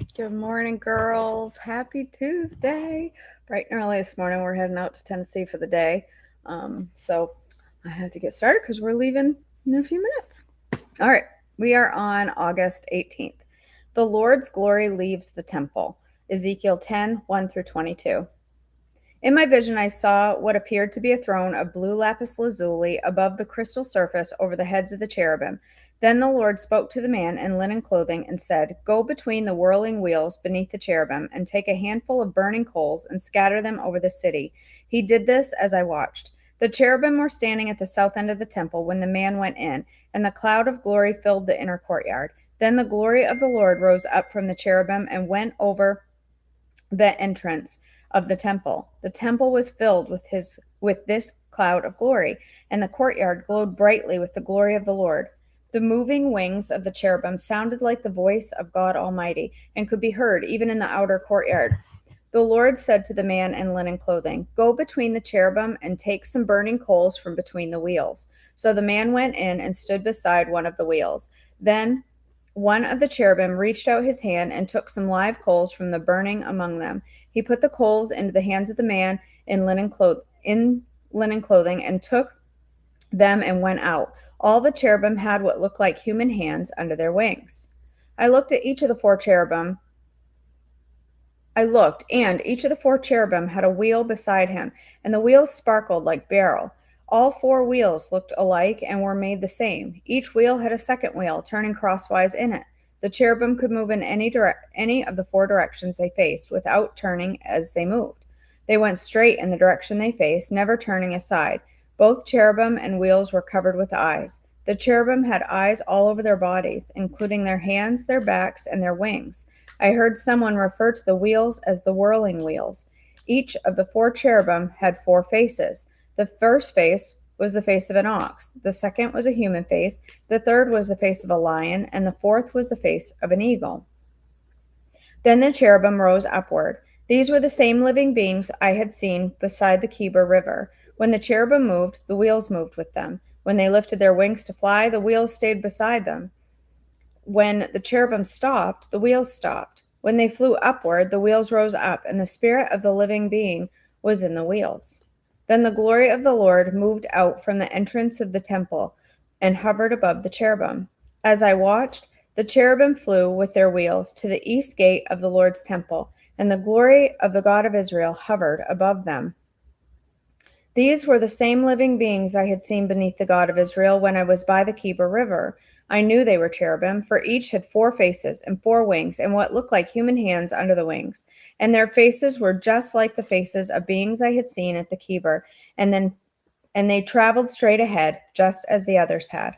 Good morning, girls. Happy Tuesday. Bright and early this morning, we're heading out to Tennessee for the day. So I had to get started because we're leaving in a few minutes. All right, we are on August 18th. The Lord's glory leaves the temple. Ezekiel 10 1 through 22. In my vision, I saw what appeared to be a throne of blue lapis lazuli above the crystal surface over the heads of the cherubim. Then the Lord spoke to the man in linen clothing and said, "Go between the whirling wheels beneath the cherubim and take a handful of burning coals and scatter them over the city." He did this as I watched. The cherubim were standing at the south end of the temple when the man went in, and the cloud of glory filled the inner courtyard. Then the glory of the Lord rose up from the cherubim and went over the entrance of the temple. The temple was filled with this cloud of glory, and the courtyard glowed brightly with the glory of the Lord. The moving wings of the cherubim sounded like the voice of God Almighty and could be heard even in the outer courtyard. The Lord said to the man in linen clothing, "Go between the cherubim and take some burning coals from between the wheels." So the man went in and stood beside one of the wheels. Then one of the cherubim reached out his hand and took some live coals from the burning among them. He put the coals into the hands of the man in linen clothing and took them and went out. All the cherubim had what looked like human hands under their wings. I looked at each of the four cherubim I looked, and each of the four cherubim had a wheel beside him, and the wheels sparkled like beryl. All four wheels looked alike and were made the same. Each wheel had a second wheel turning crosswise in it. The cherubim could move in any of the four directions they faced without turning as they moved. They went straight in the direction they faced, never turning aside. Both cherubim and wheels were covered with eyes. The cherubim had eyes all over their bodies, including their hands, their backs, and their wings. I heard someone refer to the wheels as the whirling wheels. Each of the four cherubim had four faces. The first face was the face of an ox, the second was a human face, the third was the face of a lion, and the fourth was the face of an eagle. Then the cherubim rose upward. These were the same living beings I had seen beside the Kebur River. When the cherubim moved, the wheels moved with them. When they lifted their wings to fly, the wheels stayed beside them. When the cherubim stopped, the wheels stopped. When they flew upward, the wheels rose up, and the spirit of the living being was in the wheels. Then the glory of the Lord moved out from the entrance of the temple and hovered above the cherubim. As I watched, the cherubim flew with their wheels to the east gate of the Lord's temple, and the glory of the God of Israel hovered above them. These were the same living beings I had seen beneath the God of Israel when I was by the Kebur River. I knew they were cherubim, for each had four faces and four wings, and what looked like human hands under the wings. And their faces were just like the faces of beings I had seen at the Kebur, and they traveled straight ahead, just as the others had.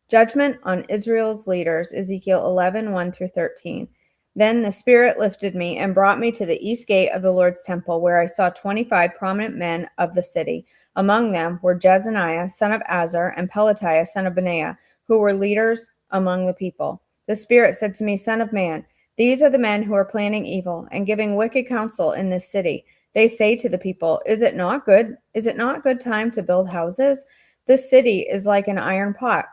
Judgment on Israel's leaders, Ezekiel 11 1 through 13. Then the Spirit lifted me and brought me to the east gate of the Lord's temple, where I saw 25 prominent men of the city. Among them were Jezaniah, son of Azar, and Pelatiah, son of Benaiah, who were leaders among the people. The Spirit said to me, "Son of man, these are the men who are planning evil and giving wicked counsel in this city. They say to the people, Is it not good? Is it not good time to build houses? This city is like an iron pot.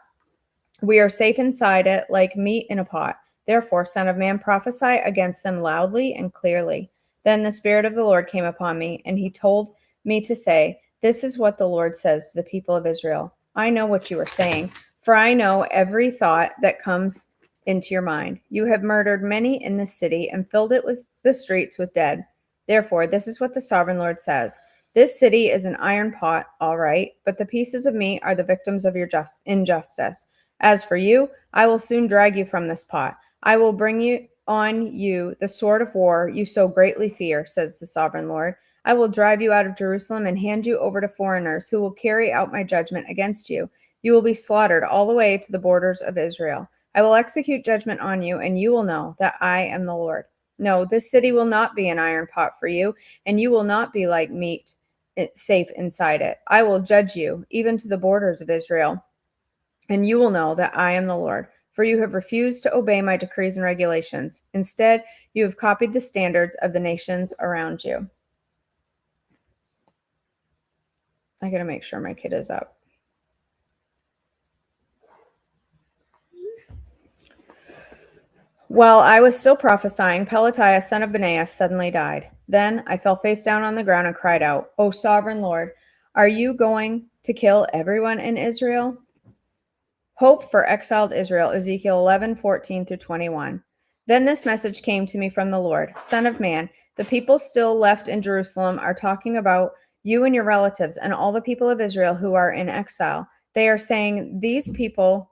We are safe inside it like meat in a pot. Therefore, Son of Man, prophesy against them loudly and clearly." Then the Spirit of the Lord came upon me, and he told me to say, "This is what the Lord says to the people of Israel. I know what you are saying, for I know every thought that comes into your mind. You have murdered many in this city and filled it with the streets with dead. Therefore, this is what the sovereign Lord says. This city is an iron pot, all right, but the pieces of meat are the victims of your injustice. As for you, I will soon drag you from this pot. I will bring you the sword of war you so greatly fear, says the sovereign Lord. I will drive you out of Jerusalem and hand you over to foreigners who will carry out my judgment against you. You will be slaughtered all the way to the borders of Israel. I will execute judgment on you, and you will know that I am the Lord. No, this city will not be an iron pot for you, and you will not be like meat safe inside it. I will judge you, even to the borders of Israel, and you will know that I am the Lord. For you have refused to obey my decrees and regulations. Instead, you have copied the standards of the nations around you. I gotta make sure my kid is up. While I was still prophesying, Pelatiah, son of Benaiah, suddenly died. Then I fell face down on the ground and cried out, O sovereign Lord, are you going to kill everyone in Israel? Hope for exiled Israel, Ezekiel 11:14 through 21. Then this message came to me from the Lord: Son of man, the people still left in Jerusalem are talking about you and your relatives and all the people of Israel who are in exile. They are saying,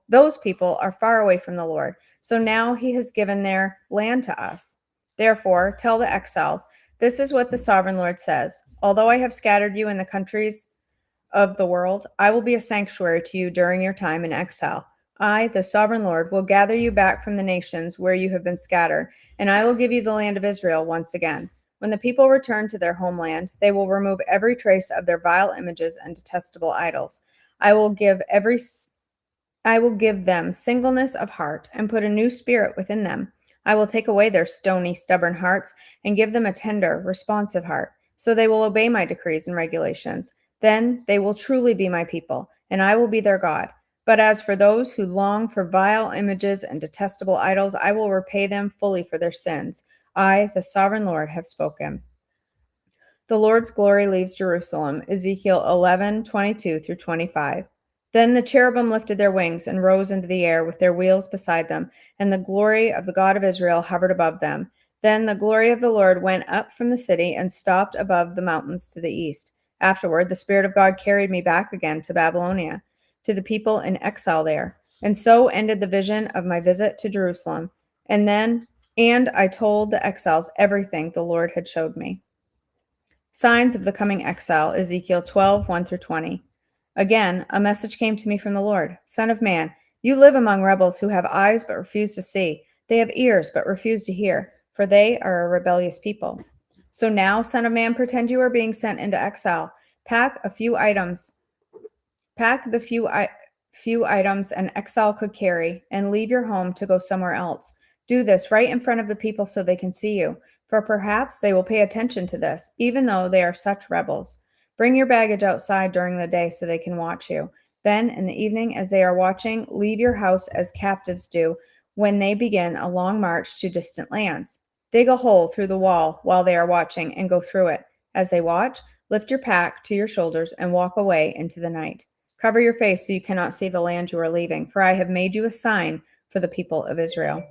those people are far away from the Lord. So now he has given their land to us. Therefore, tell the exiles, this is what the sovereign Lord says. Although I have scattered you in the countries of the world, I will be a sanctuary to you during your time in exile. I, the sovereign Lord, will gather you back from the nations where you have been scattered, and I will give you the land of Israel once again. When the people return to their homeland, they will remove every trace of their vile images and detestable idols. I will give every I will give them singleness of heart and put a new spirit within them. I will take away their stony, stubborn hearts and give them a tender, responsive heart, so they will obey my decrees and regulations. Then they will truly be my people, and I will be their God. But as for those who long for vile images and detestable idols, I will repay them fully for their sins. I, the sovereign Lord, have spoken. The Lord's glory leaves Jerusalem. Ezekiel 11:22 through 25. Then the cherubim lifted their wings and rose into the air with their wheels beside them, and the glory of the God of Israel hovered above them. Then the glory of the Lord went up from the city and stopped above the mountains to the east. Afterward, the Spirit of God carried me back again to Babylonia, to the people in exile there. And so ended the vision of my visit to Jerusalem. And I told the exiles everything the Lord had showed me. Signs of the coming exile, Ezekiel 12:1 through 20. Again, a message came to me from the Lord. Son of man, you live among rebels who have eyes but refuse to see. They have ears but refuse to hear, for they are a rebellious people. So now, son of man, pretend you are being sent into exile. Pack a few items Pack the few items an exile could carry and leave your home to go somewhere else. Do this right in front of the people so they can see you, for perhaps they will pay attention to this, even though they are such rebels. Bring your baggage outside during the day so they can watch you. Then, in the evening, as they are watching, leave your house as captives do when they begin a long march to distant lands. Dig a hole through the wall while they are watching and go through it. As they watch, lift your pack to your shoulders and walk away into the night. Cover your face so you cannot see the land you are leaving, for I have made you a sign for the people of Israel.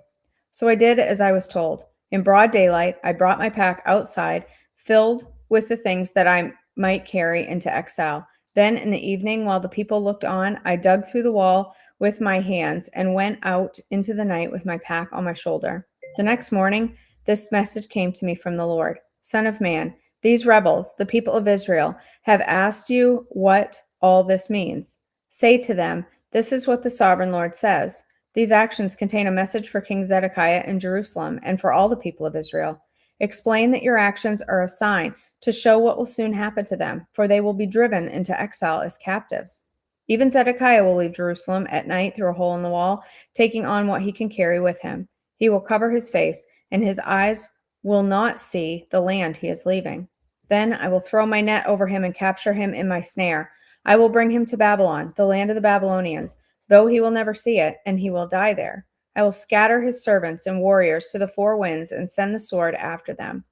So I did as I was told. In broad daylight, I brought my pack outside, filled with the things that I might carry into exile. Then in the evening, while the people looked on, I dug through the wall with my hands and went out into the night with my pack on my shoulder. The next morning, this message came to me from the Lord: Son of man, these rebels, the people of Israel, have asked you what all this means. Say to them, this is what the sovereign Lord says. These actions contain a message for King Zedekiah in Jerusalem and for all the people of Israel. Explain that your actions are a sign to show what will soon happen to them, for they will be driven into exile as captives. Even Zedekiah will leave Jerusalem at night through a hole in the wall, taking on what he can carry with him. He will cover his face, and his eyes will not see the land he is leaving. Then I will throw my net over him and capture him in my snare. I will bring him to Babylon, the land of the Babylonians, though he will never see it, and he will die there. I will scatter his servants and warriors to the four winds and send the sword after them.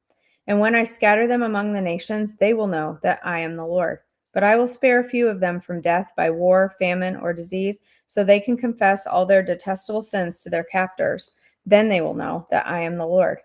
And when I scatter them among the nations, they will know that I am the Lord. But I will spare a few of them from death by war, famine, or disease, so they can confess all their detestable sins to their captors. Then they will know that I am the Lord.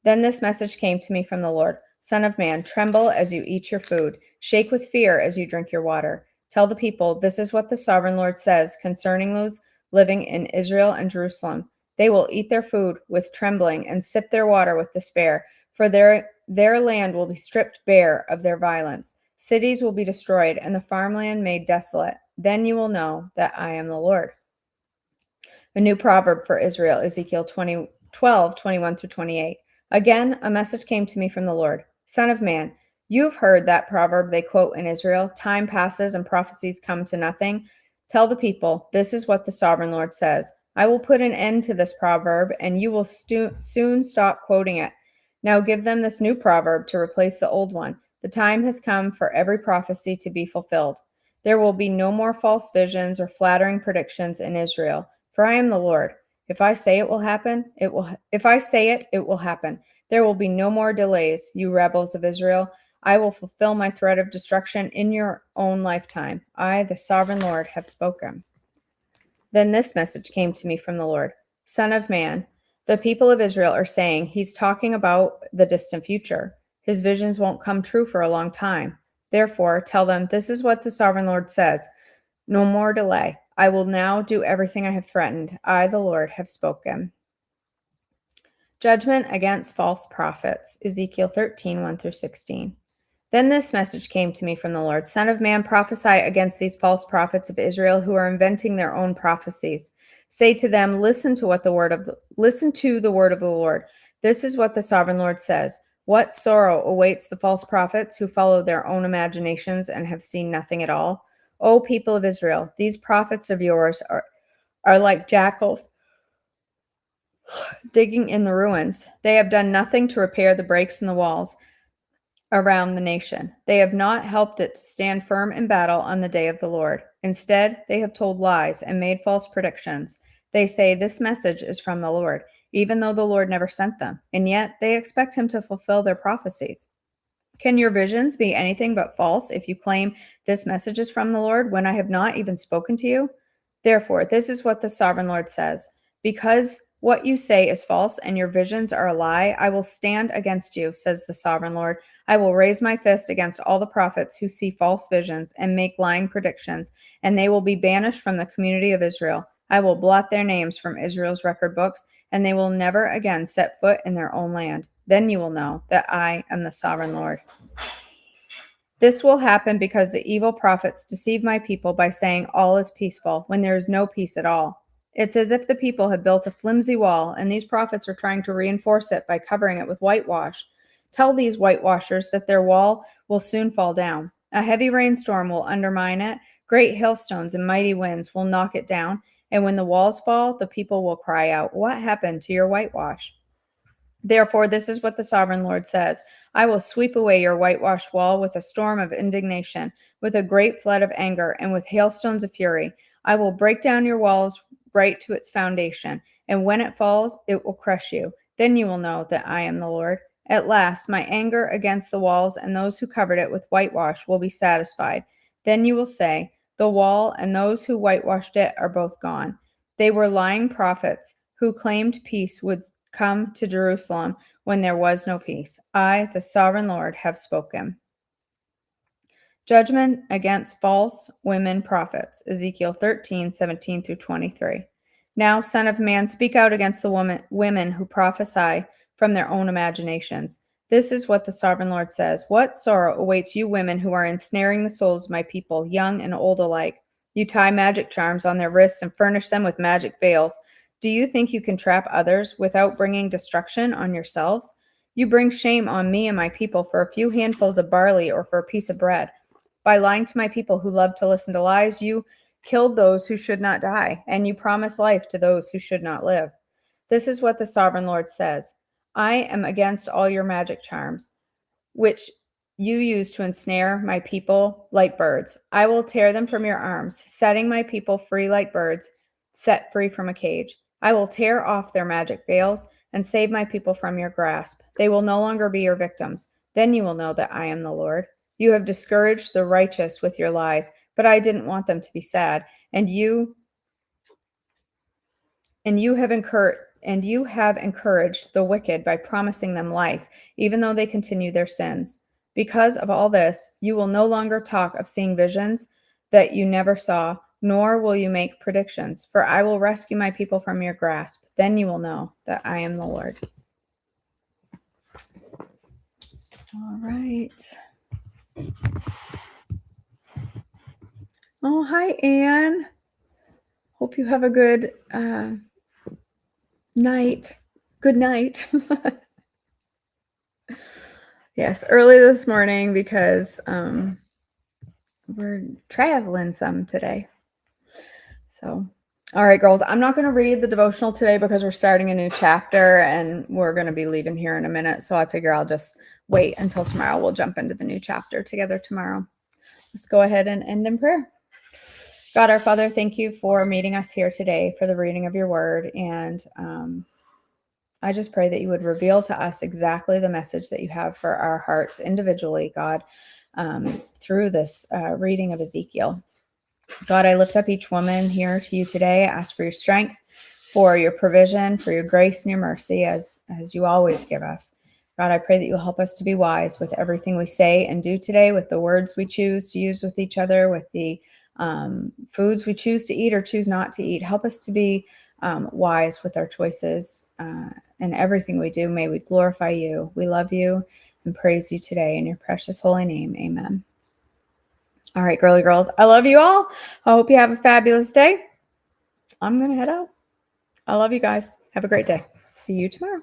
Then this message came to me from the Lord: Son of man, tremble as you eat your food, shake with fear as you drink your water. Tell the people, this is what the sovereign Lord says concerning those living in Israel and Jerusalem. They will eat their food with trembling and sip their water with despair, for their land will be stripped bare of their violence. Cities will be destroyed and the farmland made desolate. Then you will know that I am the Lord. A new proverb for Israel, Ezekiel 12:21 through 28. Again, a message came to me from the Lord. Son of man, you've heard that proverb they quote in Israel: time passes and prophecies come to nothing. Tell the people, this is what the sovereign Lord says. I will put an end to this proverb, and you will soon stop quoting it. Now give them this new proverb to replace the old one. The time has come for every prophecy to be fulfilled. There will be no more false visions or flattering predictions in Israel, for I am the Lord. If I say it will happen, it will. If I say it, it will happen. There will be no more delays, you rebels of Israel. I will fulfill my threat of destruction in your own lifetime. I, the sovereign Lord, have spoken. Then this message came to me from the Lord: Son of man, the people of Israel are saying he's talking about the distant future. His visions won't come true for a long time. Therefore, tell them this is what the sovereign Lord says: No more delay. I will now do everything I have threatened. I, the Lord, have spoken. Judgment against false prophets. Ezekiel 13, 1 through 16. Then this message came to me from the Lord: Son of man, prophesy against these false prophets of Israel who are inventing their own prophecies. Say to them, listen to the word of the Lord. This is what the sovereign Lord says: What sorrow awaits the false prophets who follow their own imaginations and have seen nothing at all? O people of Israel, these prophets of yours are like jackals digging in the ruins. They have done nothing to repair the breaks in the walls around the nation. They have not helped it to stand firm in battle on the day of the Lord. Instead, they have told lies and made false predictions. They say this message is from the Lord, even though the Lord never sent them, and yet they expect him to fulfill their prophecies. Can your visions be anything but false if you claim this message is from the Lord when I have not even spoken to you? Therefore, this is what the sovereign Lord says: Because what you say is false and your visions are a lie, I will stand against you, says the sovereign Lord. I will raise my fist against all the prophets who see false visions and make lying predictions, and they will be banished from the community of Israel. I will blot their names from Israel's record books, and they will never again set foot in their own land. Then you will know that I am the sovereign Lord. This will happen because the evil prophets deceive my people by saying all is peaceful when there is no peace at all. It's as if the people have built a flimsy wall, and these prophets are trying to reinforce it by covering it with whitewash. Tell these whitewashers that their wall will soon fall down. A heavy rainstorm will undermine it, great hailstones and mighty winds will knock it down, and when the walls fall, the people will cry out, What happened to your whitewash? Therefore, this is what the sovereign Lord says: I will sweep away your whitewashed wall with a storm of indignation, with a great flood of anger, and with hailstones of fury. I will break down your walls right to its foundation, and when it falls, it will crush you. Then you will know that I am the Lord. At last, my anger against the walls and those who covered it with whitewash will be satisfied. Then you will say, The wall and those who whitewashed it are both gone. They were lying prophets who claimed peace would come to Jerusalem when there was no peace. I, the sovereign Lord, have spoken. Judgment against false women prophets. Ezekiel 13, 17 through 23. Now, Son of man, speak out against the women who prophesy from their own imaginations. This is what the sovereign Lord says: What sorrow awaits you women who are ensnaring the souls of my people, young and old alike? You tie magic charms on their wrists and furnish them with magic veils. Do you think you can trap others without bringing destruction on yourselves? You bring shame on me and my people for a few handfuls of barley or for a piece of bread. By lying to my people who love to listen to lies, you killed those who should not die, and you promised life to those who should not live. This is what the sovereign Lord says: I am against all your magic charms, which you use to ensnare my people like birds. I will tear them from your arms, setting my people free like birds set free from a cage. I will tear off their magic veils and save my people from your grasp. They will no longer be your victims. Then you will know that I am the Lord. You have discouraged the righteous with your lies, but I didn't want them to be sad, and you have encouraged the wicked by promising them life, even though they continue their sins. Because of all this, you will no longer talk of seeing visions that you never saw, nor will you make predictions, for I will rescue my people from your grasp. Then you will know that I am the Lord. All right. Oh, hi, Anne. Hope you have a good night. Good night. Yes, early this morning because we're traveling some today. So, all right, girls, I'm not going to read the devotional today because we're starting a new chapter and we're going to be leaving here in a minute. So I figure I'll just wait until tomorrow. We'll jump into the new chapter together tomorrow. Let's go ahead and end in prayer. God, our Father, thank you for meeting us here today for the reading of your word. And I just pray that you would reveal to us exactly the message that you have for our hearts individually, God, through this reading of Ezekiel. God, I lift up each woman here to you today. I ask for your strength, for your provision, for your grace and your mercy, as you always give us. God, I pray that you'll help us to be wise with everything we say and do today, with the words we choose to use with each other, with the foods we choose to eat or choose not to eat. Help us to be wise with our choices and everything we do. May we glorify you. We love you and praise you today in your precious holy name. Amen. All right, girly girls, I love you all. I hope you have a fabulous day. I'm going to head out. I love you guys. Have a great day. See you tomorrow.